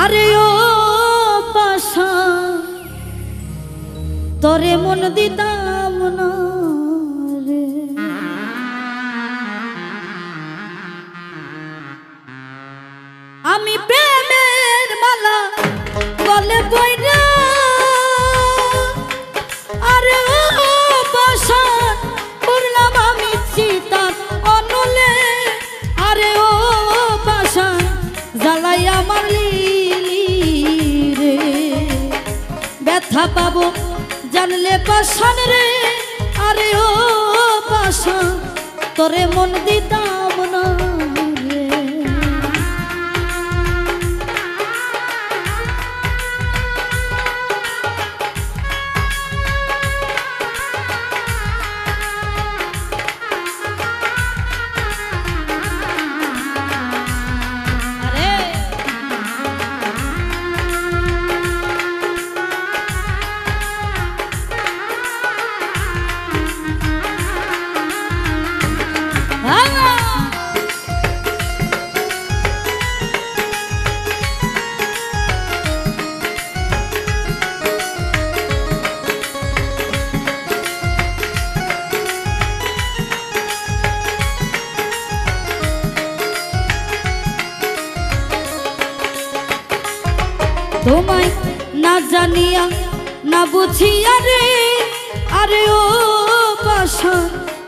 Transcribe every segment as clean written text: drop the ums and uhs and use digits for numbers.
আরে ও পাশা তোরে মন দিতাম না রে, আমি প্রেমের মালা গলে বইরা। আরে ও পাশা পড়লাম আমি চিতার অনলে। আরে ও পাশা জ্বালাই আমার লিলি রে, ব্যথা পাবো জানলে পাশান রে। আরে ও পাশা তোরে মন দিতাম না রে। তোমায় না জানিয়া না বুঝিয়া রে, আরে ও পাশা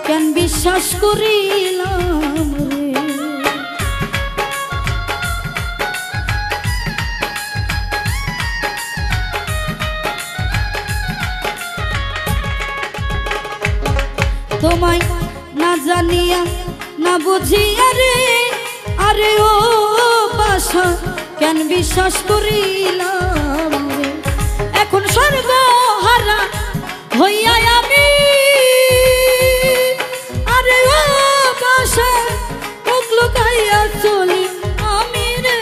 কেন বিশ্বাস করিলাম রে। তোমায় না জানিয়া না বুঝিয়া রে, আরে ও পাশা কেন বিশ্বাস করিলাম রে। এখন সর্বহারা হইয়া আমি, আরে ও পাশা মুখ লুকাইয়া চলি আমি রে।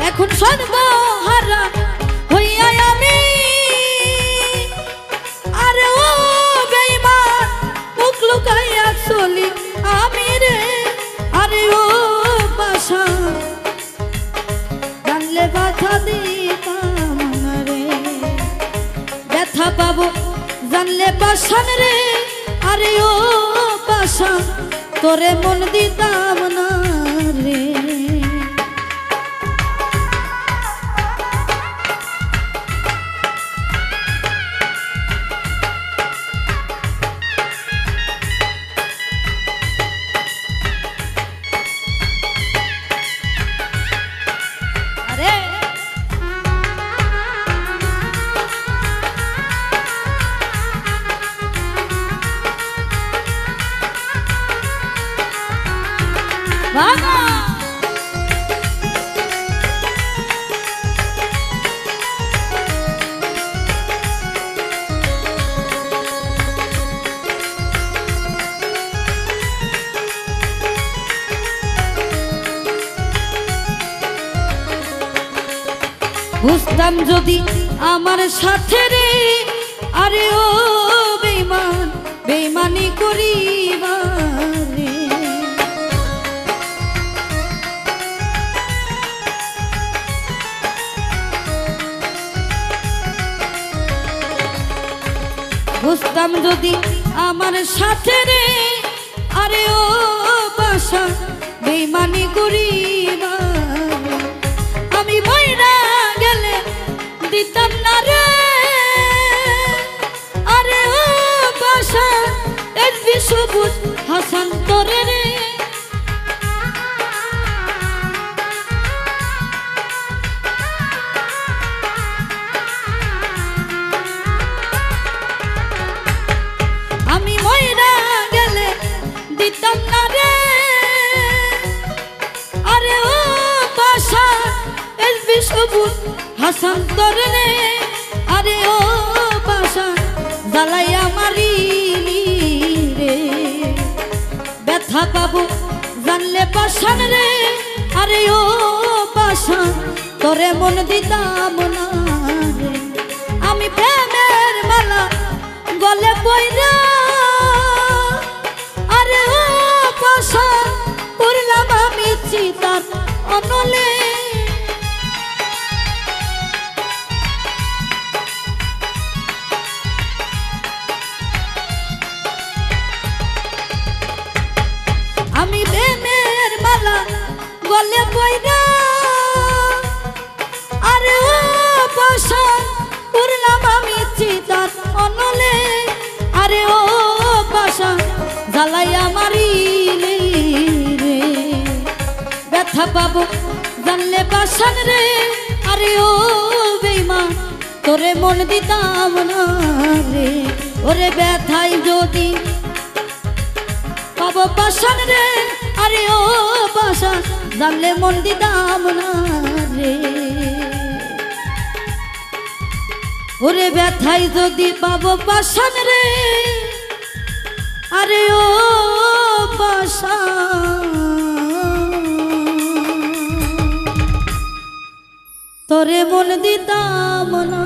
এখন সর্বহারা হইয়া আমি, আরে ও বেঈমান মুখ লুকাইয়া চলি আমি রে। আরে ও পাশা জানলে ব্যথা দিতাম না রে, ব্যথা পাবো জানলে পাশান রে। আরে ও পাশা তোরে মন দিতাম না রে। বুঝতাম যদি আমার সাথে রে, আরে ও বেঈমান বেঈমানি করিবা রে। বুঝতাম যদি আমার সাথে রে, আরে ও পাশা বেঈমানি করিবা। আমি মইরা গেলে দিতাম না রে, আরে ও পাশা এসবি সবুজ হাসান তোরে রে। আমি মইরা গেলে দিতাম না রে, আরে ও পাশা এসবি সবুজ হাসান তোরে রে। আরে ও পাশা জ্বালাইয়া মারিলি রে, ব্যথা পাবো জানলে পাশান রে। আরে ও পাশা তোরে মন দিতাম না রে। আমি প্রেমের বলে কইরা আরে ও বাসা উড়লাম আমি চিতার অনলে আরে ও বাসা জ্বালাইয়া মারিলে রে ব্যথা পাবো জানলে বাসান রে আরে ও বেঈমান তোরে মন দিতাম না রে ওরে ব্যথাই যদি পাবো বাসান রে আরে ও বাসা জানলে মন দিতাম না রে ওরে ব্যথাই যদি পাবো বাসান রে আরে ও বাসা তোরে মন দিতাম না।